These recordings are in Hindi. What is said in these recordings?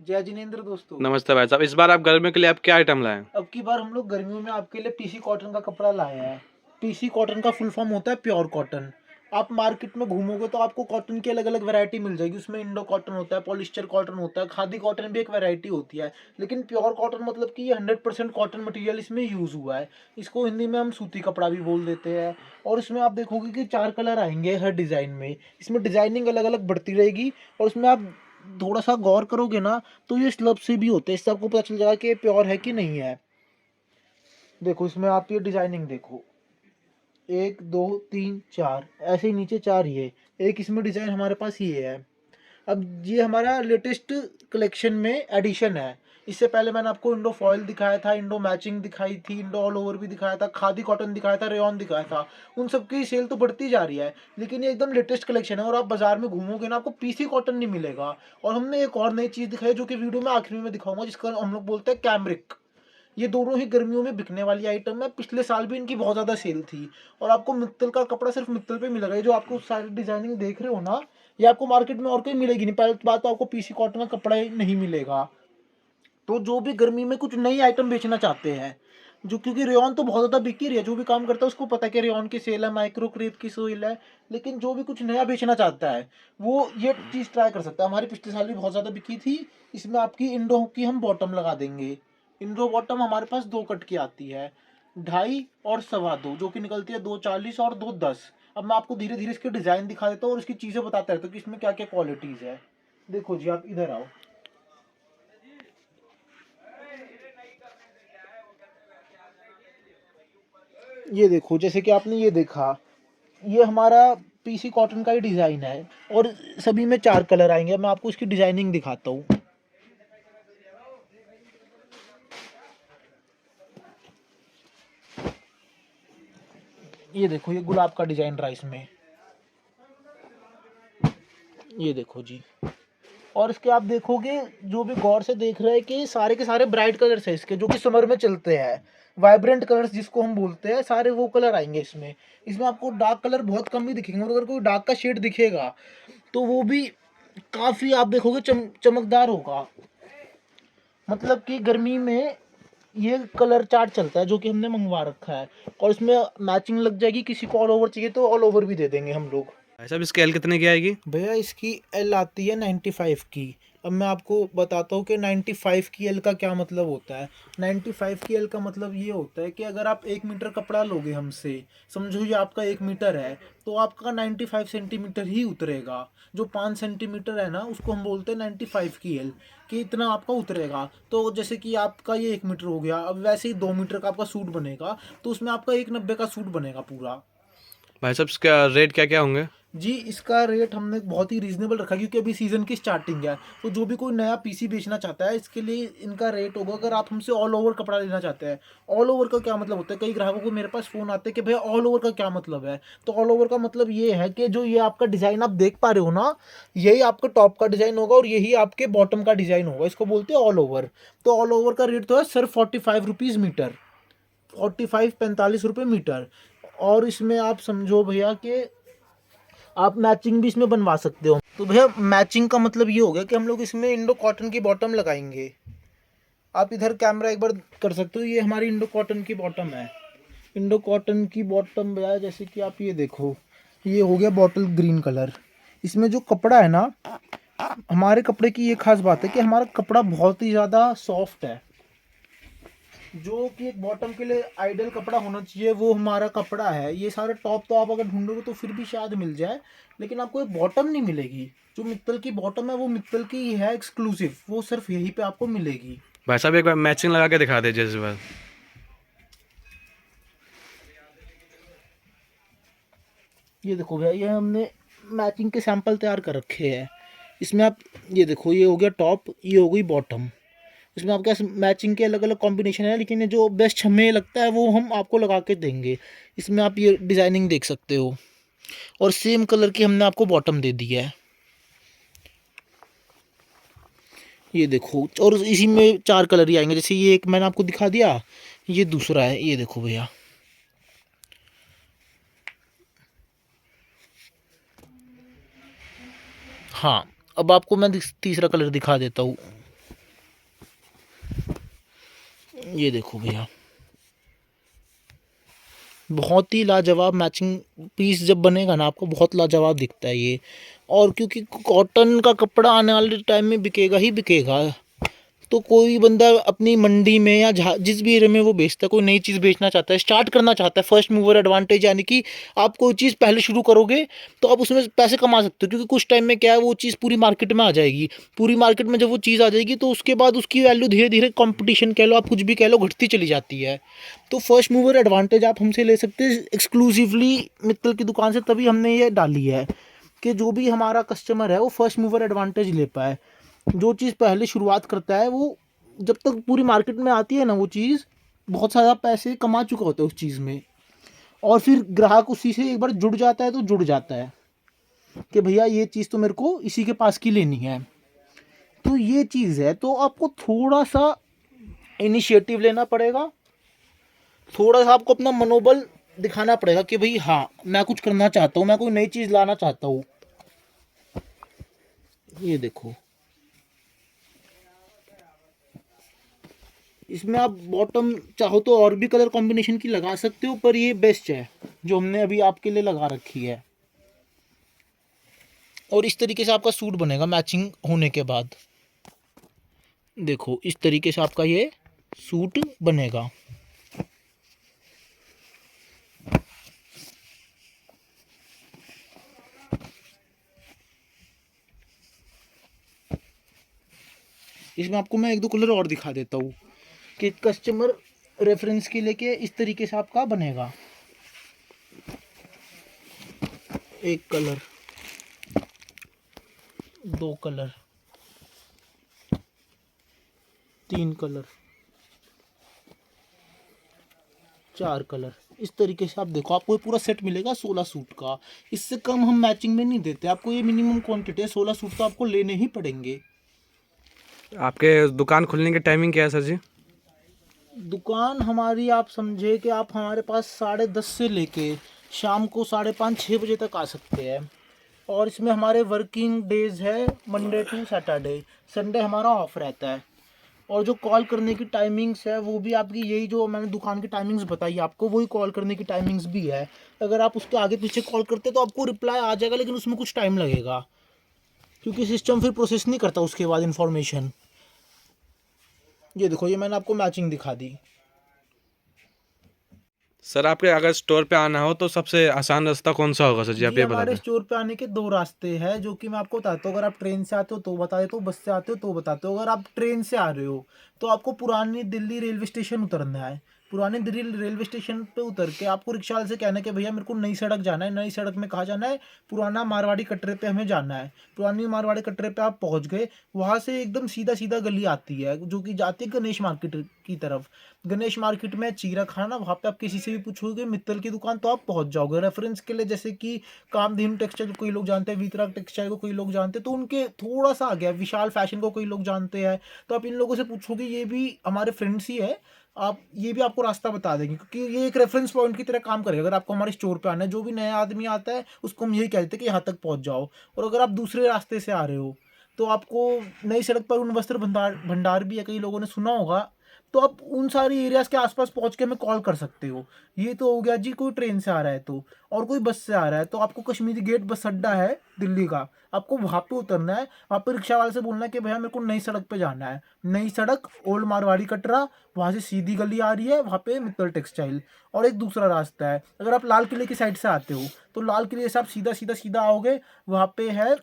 जय जिनेंद्र दोस्तों। नमस्ते भाई साहब, इस बार आप गर्मियों के लिए आप क्या आइटम लाए हैं? अब की बार हम लोग गर्मियों में आपके लिए पीसी कॉटन का कपड़ा लाए हैं। पीसी कॉटन का फुल फॉर्म होता है प्योर कॉटन। आप मार्केट में घूमोगे तो आपको कॉटन की अलग अलग वैरायटी मिल जाएगी। उसमें इंडो कॉटन होता है, पॉलिस्टर कॉटन होता है, खादी कॉटन भी एक वैरायटी होती है। लेकिन प्योर कॉटन मतलब कि ये 100% कॉटन मटेरियल इसमें यूज हुआ है। इसको हिंदी में हम सूती कपड़ा भी बोल देते हैं। और इसमें आप देखोगे कि 4 कलर आएंगे हर डिजाइन में। इसमें डिजाइनिंग अलग अलग बढ़ती रहेगी। और उसमें आप थोड़ा सा गौर करोगे ना तो ये स्लब से भी होते हैं। इससे आपको पता चल जाएगा कि ये प्योर है कि नहीं है। देखो इसमें आप ये डिजाइनिंग देखो, 1 2 3 4 ऐसे ही नीचे 4 ये एक इसमें डिजाइन हमारे पास ये है। अब ये हमारा लेटेस्ट कलेक्शन में एडिशन है। इससे पहले मैंने आपको इंडो फॉयल दिखाया था, इंडो मैचिंग दिखाई थी, इंडो ऑल ओवर भी दिखाया था, खादी कॉटन दिखाया था, रेयॉन दिखाया था। उन सब की सेल तो बढ़ती जा रही है, लेकिन ये एकदम लेटेस्ट कलेक्शन है। और आप बाजार में घूमोगे ना आपको पीसी कॉटन नहीं मिलेगा। और हमने एक और नई चीज दिखाई जो कि वीडियो में आखिरी में दिखाऊंगा, जिसका हम लोग बोलते हैं कैमरिक। ये दोनों ही गर्मियों में बिकने वाली आइटम है। पिछले साल भी इनकी बहुत ज़्यादा सेल थी। और आपको मित्तल का कपड़ा सिर्फ मित्तल पे मिलेगा। ये जो आपको सारी डिजाइनिंग देख रहे हो ना, ये आपको मार्केट में और कहीं मिलेगी नहीं। पहले बात तो आपको पीसी कॉटन का कपड़ा ही नहीं मिलेगा। तो जो भी गर्मी में कुछ नई आइटम बेचना चाहते हैं, जो क्योंकि रेयॉन तो बहुत ज़्यादा बिक ही रही है, जो भी काम करता है उसको पता है कि रेयॉन की सेल है, माइक्रो क्रेप की सेल है। लेकिन जो भी कुछ नया बेचना चाहता है वो ये चीज़ ट्राई कर सकता है। हमारी पिछले साल भी बहुत ज़्यादा बिकी थी। इसमें आपकी इंडो की हम बॉटम लगा देंगे। इंडो बॉटम हमारे पास 2 कट की आती है, 2.5 और 2.25, जो कि निकलती है 2.40 और 2.10। अब मैं आपको धीरे धीरे इसके डिज़ाइन दिखा देता हूँ और इसकी चीज़ें बताता रहता हूँ कि इसमें क्या क्या क्वालिटीज़ है। देखो जी, आप इधर आओ। ये देखो, जैसे कि आपने ये देखा, ये हमारा पीसी कॉटन का ही डिज़ाइन है। और सभी में 4 कलर आएंगे। मैं आपको इसकी डिज़ाइनिंग दिखाता हूँ। ये देखो, ये गुलाब का डिज़ाइन रहा इसमें। ये देखो जी। और इसके आप देखोगे, जो भी गौर से देख रहे हैं कि सारे के सारे ब्राइट कलर्स है इसके, जो कि समर में चलते हैं। वाइब्रेंट कलर्स जिसको हम बोलते हैं, सारे वो कलर आएंगे इसमें। इसमें आपको डार्क कलर बहुत कम ही दिखेंगे। और अगर कोई डार्क का शेड दिखेगा तो वो भी काफ़ी आप देखोगे चमकदार होगा। मतलब कि गर्मी में ये कलर चार्ट चलता है जो कि हमने मंगवा रखा है। और इसमें मैचिंग लग जाएगी। किसी को ऑल ओवर चाहिए तो ऑल ओवर भी दे देंगे हम लोग। भाई साहब, इसकी एल कितने की आएगी? भैया इसकी एल आती है 95 की। अब मैं आपको बताता हूँ कि 95 की एल का क्या मतलब होता है। 95 की एल का मतलब ये होता है कि अगर आप 1 मीटर कपड़ा लोगे हमसे, समझो ये आपका 1 मीटर है, तो आपका 95 सेंटीमीटर ही उतरेगा। जो 5 सेंटीमीटर है ना, उसको हम बोलते हैं 95 की एल, कि इतना आपका उतरेगा। तो जैसे कि आपका ये 1 मीटर हो गया, अब वैसे ही 2 मीटर का आपका सूट बनेगा, तो उसमें आपका 190 का सूट बनेगा पूरा। भाई साहब, इसका रेट क्या क्या होंगे? जी, इसका रेट हमने बहुत ही रीजनेबल रखा है, क्योंकि अभी सीज़न की स्टार्टिंग है। तो जो भी कोई नया पीसी बेचना चाहता है, इसके लिए इनका रेट होगा। अगर आप हमसे ऑल ओवर कपड़ा लेना चाहते हैं, ऑल ओवर का क्या मतलब होता है, कई ग्राहकों को मेरे पास फ़ोन आते हैं कि भैया ऑल ओवर का क्या मतलब है। तो ऑल ओवर का मतलब ये है कि जो ये आपका डिज़ाइन आप देख पा रहे हो ना, यही आपका टॉप का डिज़ाइन होगा और यही आपके बॉटम का डिज़ाइन होगा। इसको बोलते हैं ऑल ओवर। तो ऑल ओवर का रेट तो है सिर्फ 45 रुपीज़ मीटर, 45-45 रुपये मीटर। और इसमें आप समझो भैया कि आप मैचिंग भी इसमें बनवा सकते हो। तो भैया मैचिंग का मतलब ये हो गया कि हम लोग इसमें इंडो कॉटन की बॉटम लगाएंगे। आप इधर कैमरा एक बार कर सकते हो। ये हमारी इंडो कॉटन की बॉटम है। इंडो कॉटन की बॉटम भैया, जैसे कि आप ये देखो, ये हो गया बॉटल ग्रीन कलर। इसमें जो कपड़ा है ना, हमारे कपड़े की ये खास बात है कि हमारा कपड़ा बहुत ही ज़्यादा सॉफ्ट है। जो कि एक बॉटम के लिए आइडियल कपड़ा होना चाहिए, वो हमारा कपड़ा है। ये सारे टॉप तो आप अगर ढूंढोगे तो फिर भी शायद मिल जाए, लेकिन आपको एक बॉटम नहीं मिलेगी। जो मित्तल की बॉटम है वो मित्तल की ही है एक्सक्लूसिव, वो सिर्फ यहीं पे आपको मिलेगी। भाई साहब, एक बार मैचिंग लगा के दिखा दीजिए इस बार। ये देखो भैया, ये हमने मैचिंग के सैंपल तैयार कर रखे हैं। इसमें आप ये देखो, ये हो गया टॉप, ये हो गई बॉटम। इसमें आपके मैचिंग के अलग अलग कॉम्बिनेशन है, लेकिन ये जो बेस्ट हमें लगता है वो हम आपको लगा के देंगे। इसमें आप ये डिज़ाइनिंग देख सकते हो। और सेम कलर की हमने आपको बॉटम दे दी है। ये देखो, और इसी में 4 कलर ही आएंगे। जैसे ये एक मैंने आपको दिखा दिया, ये दूसरा है। ये देखो भैया, हाँ। अब आपको मैं तीसरा कलर दिखा देता हूँ। ये देखो भैया, बहुत ही लाजवाब मैचिंग पीस जब बनेगा ना आपको बहुत लाजवाब दिखता है ये। और क्योंकि कॉटन का कपड़ा आने वाले टाइम में बिकेगा ही बिकेगा, तो कोई बंदा अपनी मंडी में या जिस भी एरिया में वो बेचता है, कोई नई चीज़ बेचना चाहता है, स्टार्ट करना चाहता है, फर्स्ट मूवर एडवांटेज, यानी कि आप कोई चीज़ पहले शुरू करोगे तो आप उसमें पैसे कमा सकते हो, क्योंकि कुछ टाइम में क्या है वो चीज़ पूरी मार्केट में आ जाएगी। पूरी मार्केट में जब वो चीज़ आ जाएगी तो उसके बाद उसकी वैल्यू धीरे धीरे, कंपटीशन कह लो, आप कुछ भी कह लो, घटती चली जाती है। तो फर्स्ट मूवर एडवांटेज आप हमसे ले सकते हैं एक्सक्लूसिवली मित्तल की दुकान से, तभी हमने ये डाली है कि जो भी हमारा कस्टमर है वो फर्स्ट मूवर एडवांटेज ले पाए। जो चीज़ पहले शुरुआत करता है वो जब तक पूरी मार्केट में आती है ना वो चीज़, बहुत सारा पैसे कमा चुका होता है उस चीज़ में। और फिर ग्राहक उसी से एक बार जुड़ जाता है तो जुड़ जाता है कि भैया ये चीज़ तो मेरे को इसी के पास की लेनी है। तो ये चीज़ है, तो आपको थोड़ा सा इनिशिएटिव लेना पड़ेगा, थोड़ा सा आपको अपना मनोबल दिखाना पड़ेगा कि भाई हाँ मैं कुछ करना चाहता हूँ, मैं कोई नई चीज़ लाना चाहता हूँ। ये देखो, इसमें आप बॉटम चाहो तो और भी कलर कॉम्बिनेशन की लगा सकते हो, पर ये बेस्ट है जो हमने अभी आपके लिए लगा रखी है। और इस तरीके से आपका सूट बनेगा मैचिंग होने के बाद। देखो इस तरीके से आपका ये सूट बनेगा। इसमें आपको मैं एक दो कलर और दिखा देता हूँ कि कस्टमर रेफरेंस के लिए कि इस तरीके से आपका बनेगा। एक कलर, दो कलर, तीन कलर, चार कलर, इस तरीके से आप देखो आपको ये पूरा सेट मिलेगा 16 सूट का। इससे कम हम मैचिंग में नहीं देते आपको, ये मिनिमम क्वांटिटी है, 16 सूट तो आपको लेने ही पड़ेंगे। आपके दुकान खुलने की टाइमिंग क्या है सर जी? दुकान हमारी आप समझे कि आप हमारे पास 10:30 से लेके शाम को 5:30-6 बजे तक आ सकते हैं। और इसमें हमारे वर्किंग डेज है मंडे टू सैटरडे, संडे हमारा ऑफ रहता है। और जो कॉल करने की टाइमिंग्स है वो भी आपकी यही जो मैंने दुकान की टाइमिंग्स बताई आपको, वही कॉल करने की टाइमिंग्स भी है। अगर आप उसके आगे पीछे कॉल करते तो आपको रिप्लाई आ जाएगा, लेकिन उसमें कुछ टाइम लगेगा क्योंकि सिस्टम फिर प्रोसेस नहीं करता उसके बाद इन्फॉर्मेशन। ये देखो ये मैंने आपको मैचिंग दिखा दी। सर आपके अगर स्टोर पे आना हो तो सबसे आसान रास्ता कौन सा होगा सर जी, आप जी ये बता हमारे दें। स्टोर पे आने के दो रास्ते हैं जो कि मैं आपको बताता हूँ। अगर आप ट्रेन से आते हो तो बता देता हूँ, बस से आते हो तो बताते हो। अगर आप ट्रेन से आ रहे हो तो आपको पुरानी दिल्ली रेलवे स्टेशन उतरना है। पुरानी दिल्ली रेलवे स्टेशन पे उतर के आपको रिक्शा वाले से कहना है कि भैया मेरे को नई सड़क जाना है। नई सड़क में कहाँ जाना है? पुराना मारवाड़ी कटरे पे हमें जाना है। पुरानी मारवाड़ी कटरे पे आप पहुँच गए, वहाँ से एकदम सीधा सीधा गली आती है जो कि जाती है गणेश मार्केट की तरफ। गणेश मार्केट में चीरा खाना, वहाँ पे आप किसी से भी पूछोगे मित्तल की दुकान तो आप पहुँच जाओगे। रेफरेंस के लिए जैसे कि कामधेनु टेक्सटाइल को कोई लोग जानते हैं, वीतराग टेक्सटाइल को कोई लोग जानते हैं, तो उनके थोड़ा सा आ गया। विशाल फैशन को कोई लोग जानते हैं, तो आप इन लोगों से पूछोगे, ये भी हमारे फ्रेंड्स ही है, आप ये भी आपको रास्ता बता देंगे क्योंकि ये एक रेफरेंस पॉइंट की तरह काम करेगा। अगर आपको हमारे स्टोर पे आना है, जो भी नया आदमी आता है उसको हम यही कहते हैं कि यहाँ तक पहुँच जाओ। और अगर आप दूसरे रास्ते से आ रहे हो तो आपको नई सड़क पर उन वस्त्र भंडार भंडार भी है, कई लोगों ने सुना होगा, तो आप उन सारी एरियाज के आसपास पहुंच के हमें कॉल कर सकते हो। ये तो हो गया जी कोई ट्रेन से आ रहा है तो। और कोई बस से आ रहा है तो आपको कश्मीरी गेट बस अड्डा है दिल्ली का, आपको वहाँ पे उतरना है। वहाँ पे रिक्शा वाले से बोलना है कि भैया मेरे को नई सड़क पे जाना है। नई सड़क ओल्ड मारवाड़ी कटरा, वहाँ से सीधी गली आ रही है, वहाँ पे मित्तल टेक्सटाइल। और एक दूसरा रास्ता है, अगर आप लाल किले की साइड से आते हो तो लाल किले से आप सीधा सीधा सीधा आओगे, वहाँ पे है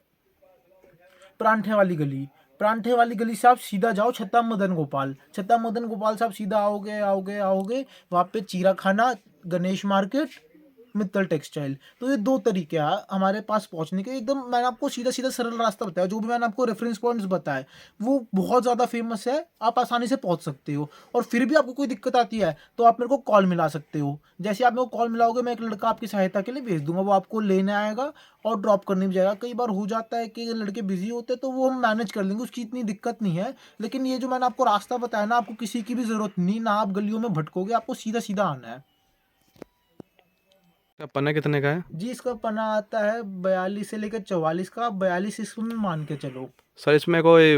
परांठे वाली गली। परांठे वाली गली से आप सीधा जाओ छत्ता मदन गोपाल, छत्ता मदन गोपाल से आप सीधा आओगे आओगे आओगे, वहाँ पे चीरा खाना, गणेश मार्केट, मित्तल टेक्सटाइल। तो ये दो तरीके हैं हमारे पास पहुंचने के। एकदम मैंने आपको सीधा सीधा सरल रास्ता बताया, जो भी मैंने आपको रेफरेंस पॉइंट्स बताए वो बहुत ज़्यादा फेमस है, आप आसानी से पहुंच सकते हो। और फिर भी आपको कोई दिक्कत आती है तो आप मेरे को कॉल मिला सकते हो। जैसे आप मेरे को कॉल मिलाओगे मैं एक लड़का आपकी सहायता के लिए भेज दूंगा, वो आपको लेने आएगा और ड्रॉप करने भी जाएगा। कई बार हो जाता है कि लड़के बिजी होते हैं तो वो हम मैनेज कर लेंगे, उसकी इतनी दिक्कत नहीं है। लेकिन ये जो मैंने आपको रास्ता बताया ना, आपको किसी की भी ज़रूरत नहीं, ना आप गलियों में भटकोगे, आपको सीधा सीधा आना है। का पन्ना कितने का है? जी इसका पना आता है 42 से लेकर 44 का, 42 इसमें मान के चलो। सर इसमें कोई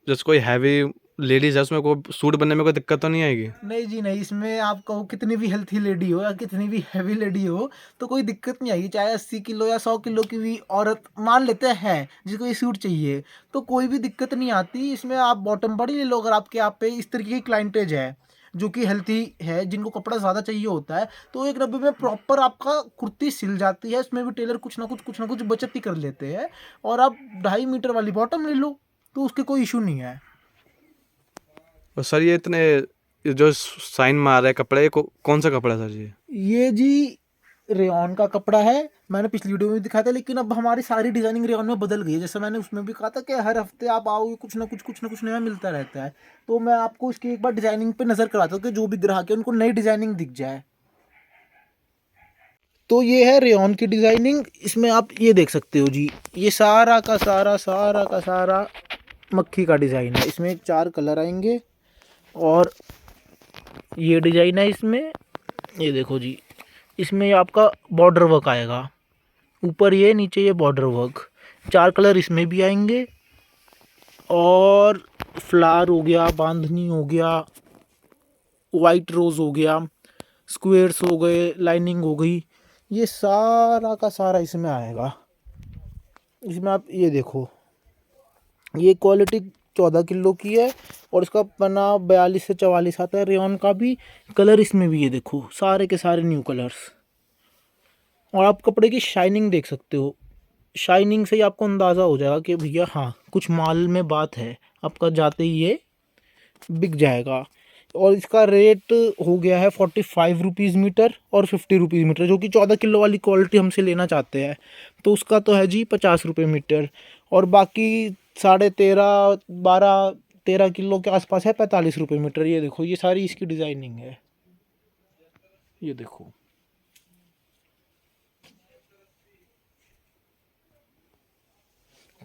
जैसे कोई हैवी लेडीज़ है, उसमें कोई सूट बनने में कोई दिक्कत तो नहीं आएगी? नहीं जी नहीं, इसमें आप कहो कितनी भी हेल्थी लेडी हो या कितनी भी हैवी लेडी हो तो कोई दिक्कत नहीं आएगी। चाहे 80 किलो या 100 किलो की भी औरत मान लेते हैं जिसको ये सूट चाहिए तो कोई भी दिक्कत नहीं आती। इसमें आप बॉटम बड़ी ले लो अगर आपके यहाँ पे इस तरीके की क्लाइंटेज है जो कि हेल्थी है, जिनको कपड़ा ज़्यादा चाहिए होता है, तो 1 नब्बे में प्रॉपर आपका कुर्ती सिल जाती है। इसमें भी टेलर कुछ ना कुछ बचत ही कर लेते हैं। और आप 2.5 मीटर वाली बॉटम ले लो तो उसके कोई इशू नहीं है। और सर ये इतने ये जो साइन मार है कपड़े, कौन सा कपड़ा है सर ये? ये जी रेयॉन का कपड़ा है। मैंने पिछली वीडियो में भी दिखाया था, लेकिन अब हमारी सारी डिजाइनिंग रेयॉन में बदल गई है। जैसे मैंने उसमें भी कहा था कि हर हफ्ते आप आओगे कुछ ना कुछ नया मिलता रहता है। तो मैं आपको इसकी एक बार डिजाइनिंग पे नजर कराता हूँ कि जो भी ग्राहक है उनको नई डिजाइनिंग दिख जाए। तो ये है रेयॉन की डिजाइनिंग। इसमें आप ये देख सकते हो जी, ये सारा का सारा मक्खी का डिजाइन है। इसमें 4 कलर आएंगे और ये डिजाइन है इसमें। ये देखो जी, इसमें आपका बॉर्डर वर्क आएगा, ऊपर ये नीचे ये बॉर्डर वर्क। 4 कलर इसमें भी आएंगे और फ्लावर हो गया, बांधनी हो गया, वाइट रोज हो गया, स्क्वेयर्स हो गए, लाइनिंग हो गई, ये सारा का सारा इसमें आएगा। इसमें आप ये देखो, ये क्वालिटी 14 किलो की है और इसका पन्ना 42 से 44 आता है। रेयॉन का भी कलर इसमें भी ये देखो, सारे के सारे न्यू कलर्स। और आप कपड़े की शाइनिंग देख सकते हो, शाइनिंग से ही आपको अंदाज़ा हो जाएगा कि भैया हाँ कुछ माल में बात है। आपका जाते ही ये बिक जाएगा। और इसका रेट हो गया है 45 रुपीज़ मीटर और 50 रुपीज़ मीटर, जो कि 14 किलो वाली क्वालिटी हमसे लेना चाहते हैं तो उसका तो है जी 50 रुपये मीटर। और बाकी 13.5 12 13 किलो के आसपास है 45 रुपये मीटर। ये देखो, ये सारी इसकी डिज़ाइनिंग है। ये देखो,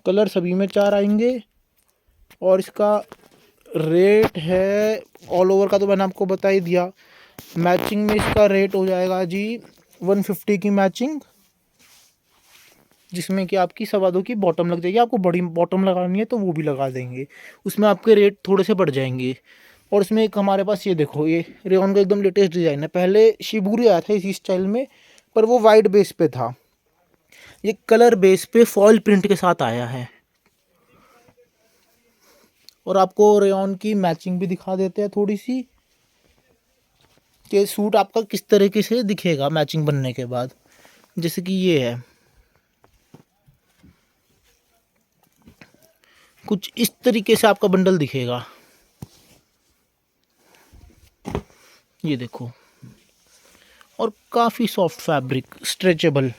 कलर सभी में 4 आएंगे और इसका रेट है ऑल ओवर का तो मैंने आपको बता ही दिया। मैचिंग में इसका रेट हो जाएगा जी 150 की मैचिंग, जिसमें कि आपकी 2.25 की बॉटम लग जाएगी। आपको बड़ी बॉटम लगानी है तो वो भी लगा देंगे, उसमें आपके रेट थोड़े से बढ़ जाएंगे। और इसमें एक हमारे पास ये देखो, ये रेयॉन का एकदम लेटेस्ट डिज़ाइन है। पहले शिबूरी आया था इसी स्टाइल में, पर वो वाइट बेस पे था। ये कलर बेस पे फॉयल प्रिंट के साथ आया है। और आपको रेयॉन की मैचिंग भी दिखा देते हैं थोड़ी सी, कि सूट आपका किस तरीके से दिखेगा मैचिंग बनने के बाद। जैसे कि ये है, कुछ इस तरीके से आपका बंडल दिखेगा। ये देखो, और काफ़ी सॉफ्ट फैब्रिक, स्ट्रेचेबल।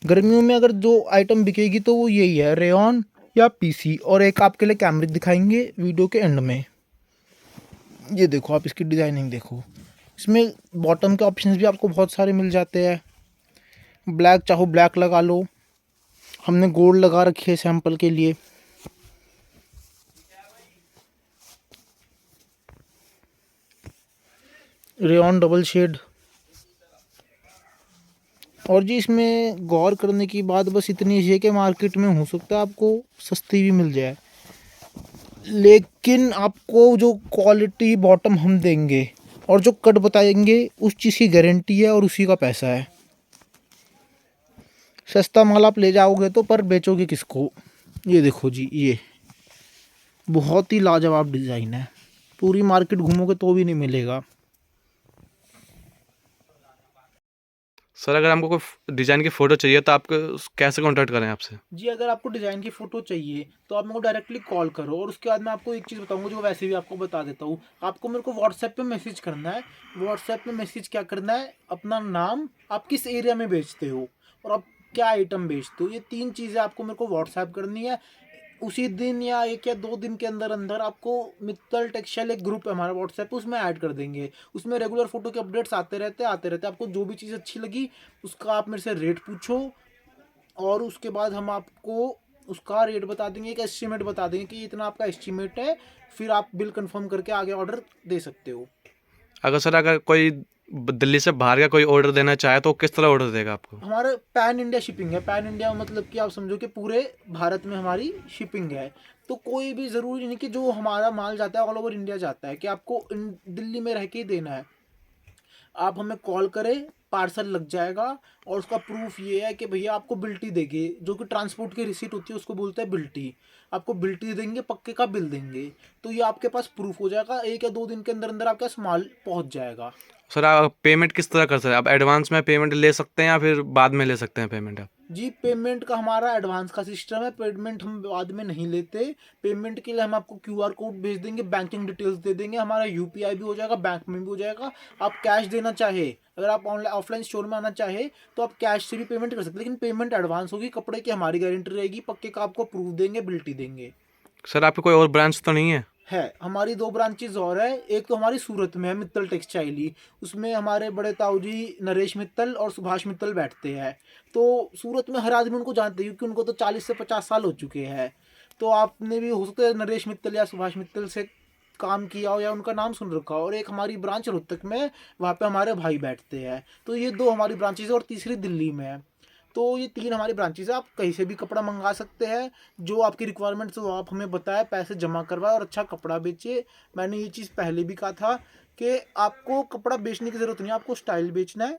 गर्मियों में अगर जो आइटम बिकेगी तो वो यही है, रेयॉन या पीसी। और एक आपके लिए कैमरिक दिखाएंगे वीडियो के एंड में। ये देखो, आप इसकी डिज़ाइनिंग देखो। इसमें बॉटम के ऑप्शंस भी आपको बहुत सारे मिल जाते हैं। ब्लैक चाहो ब्लैक लगा लो, हमने गोल्ड लगा रखी है सैंपल के लिए। Rayon double shade. और जी इसमें गौर करने की बात बस इतनी है कि मार्केट में हो सकता है आपको सस्ती भी मिल जाए, लेकिन आपको जो क्वालिटी बॉटम हम देंगे और जो कट बताएंगे उस चीज़ की गारंटी है और उसी का पैसा है। सस्ता माल आप ले जाओगे तो पर बेचोगे किसको। ये देखो जी, ये बहुत ही लाजवाब डिज़ाइन है, पूरी मार्केट घूमोगे तो भी नहीं मिलेगा। सर अगर हमको कोई डिज़ाइन की फ़ोटो चाहिए तो आपको कैसे कॉन्टैक्ट करें आपसे? जी, अगर आपको डिज़ाइन की फ़ोटो चाहिए तो आप मेरे को डायरेक्टली कॉल करो। और उसके बाद मैं आपको एक चीज़ बताऊंगा जो वैसे भी आपको बता देता हूँ। आपको मेरे को व्हाट्सएप पे मैसेज करना है। व्हाट्सएप पे मैसेज क्या करना है, अपना नाम, आप किस एरिया में बेचते हो और आप क्या आइटम बेचते हो, ये 3 चीज़ें आपको मेरे को व्हाट्सएप करनी है। उसी दिन या 1 या 2 दिन के अंदर अंदर आपको मित्तल टेक्सटाइल एक ग्रुप है हमारा व्हाट्सएप पे, उसमें ऐड कर देंगे। उसमें रेगुलर फ़ोटो के अपडेट्स आते रहते हैं। आपको जो भी चीज़ अच्छी लगी उसका आप मेरे से रेट पूछो और उसके बाद हम आपको उसका रेट बता देंगे, एक एस्टीमेट बता देंगे कि इतना आपका एस्टीमेट है। फिर आप बिल कंफर्म करके आगे ऑर्डर दे सकते हो। अगर सर अगर कोई दिल्ली से बाहर का कोई ऑर्डर देना चाहे तो किस तरह ऑर्डर देगा आपको? हमारा पैन इंडिया शिपिंग है। पैन इंडिया मतलब कि आप समझो कि पूरे भारत में हमारी शिपिंग है। तो कोई भी ज़रूरी नहीं कि जो हमारा माल जाता है ऑल ओवर इंडिया जाता है कि आपको दिल्ली में रह के ही देना है। आप हमें कॉल करें, पार्सल लग जाएगा। और उसका प्रूफ ये है कि भैया आपको बिल्टी देंगे, जो कि ट्रांसपोर्ट की रिसीट होती है उसको बोलते हैं बिल्टी। आपको बिल्टी देंगे, पक्के का बिल देंगे। तो ये आपके पास प्रूफ हो जाएगा, 1 या 2 दिन के अंदर अंदर आपके पास माल पहुंच जाएगा। सर आप पेमेंट किस तरह कर सकते हैं? आप एडवांस में पेमेंट ले सकते हैं या फिर बाद में ले सकते हैं पेमेंट आप? जी, पेमेंट का हमारा एडवांस का सिस्टम है। पेमेंट हम बाद में नहीं लेते। पेमेंट के लिए हम आपको क्यूआर कोड भेज देंगे, बैंकिंग डिटेल्स दे देंगे, हमारा यूपीआई भी हो जाएगा, बैंक में भी हो जाएगा। आप कैश देना चाहे, अगर आप ऑनलाइन ऑफलाइन स्टोर में आना चाहे तो आप कैश से भी पेमेंट कर सकते हैं, लेकिन पेमेंट एडवांस होगी। कपड़े की हमारी गारंटी रहेगी, पक्के का आपको प्रूफ देंगे, बिल्टी देंगे। सर आपकी कोई और ब्रांच तो नहीं है? है, हमारी 2 ब्रांचेज और है। एक तो हमारी सूरत में है, मित्तल टेक्सटाइल ही। उसमें हमारे बड़े ताऊ जी नरेश मित्तल और सुभाष मित्तल बैठते हैं। तो सूरत में हर आदमी उनको जानते हैं, क्योंकि उनको तो 40 से 50 साल हो चुके हैं। तो आपने भी हो सकता है नरेश मित्तल या सुभाष मित्तल से काम किया हो या उनका नाम सुन रखा हो। और एक हमारी ब्रांच रोहतक में, वहाँ पे हमारे भाई बैठते हैं। तो ये 2 हमारी ब्रांचेज है और तीसरी दिल्ली में है। तो ये 3 हमारी ब्रांचेस है। आप कहीं से भी कपड़ा मंगा सकते हैं। जो आपकी रिक्वायरमेंट्स वो आप हमें बताएं, पैसे जमा करवाएं और अच्छा कपड़ा बेचिए। मैंने ये चीज़ पहले भी कहा था कि आपको कपड़ा बेचने की ज़रूरत नहीं है, आपको स्टाइल बेचना है।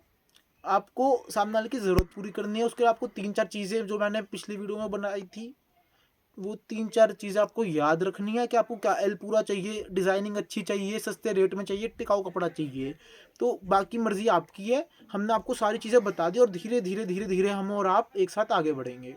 आपको सामने वाले की ज़रूरत पूरी करनी है। उसके लिए आपको 3-4 चीज़ें जो मैंने पिछली वीडियो में बनाई थी, वो 3-4 चीज़ें आपको याद रखनी है कि आपको क्या एल पूरा चाहिए, डिज़ाइनिंग अच्छी चाहिए, सस्ते रेट में चाहिए, टिकाऊ कपड़ा चाहिए। तो बाकी मर्ज़ी आपकी है। हमने आपको सारी चीज़ें बता दी और धीरे धीरे धीरे धीरे हम और आप एक साथ आगे बढ़ेंगे।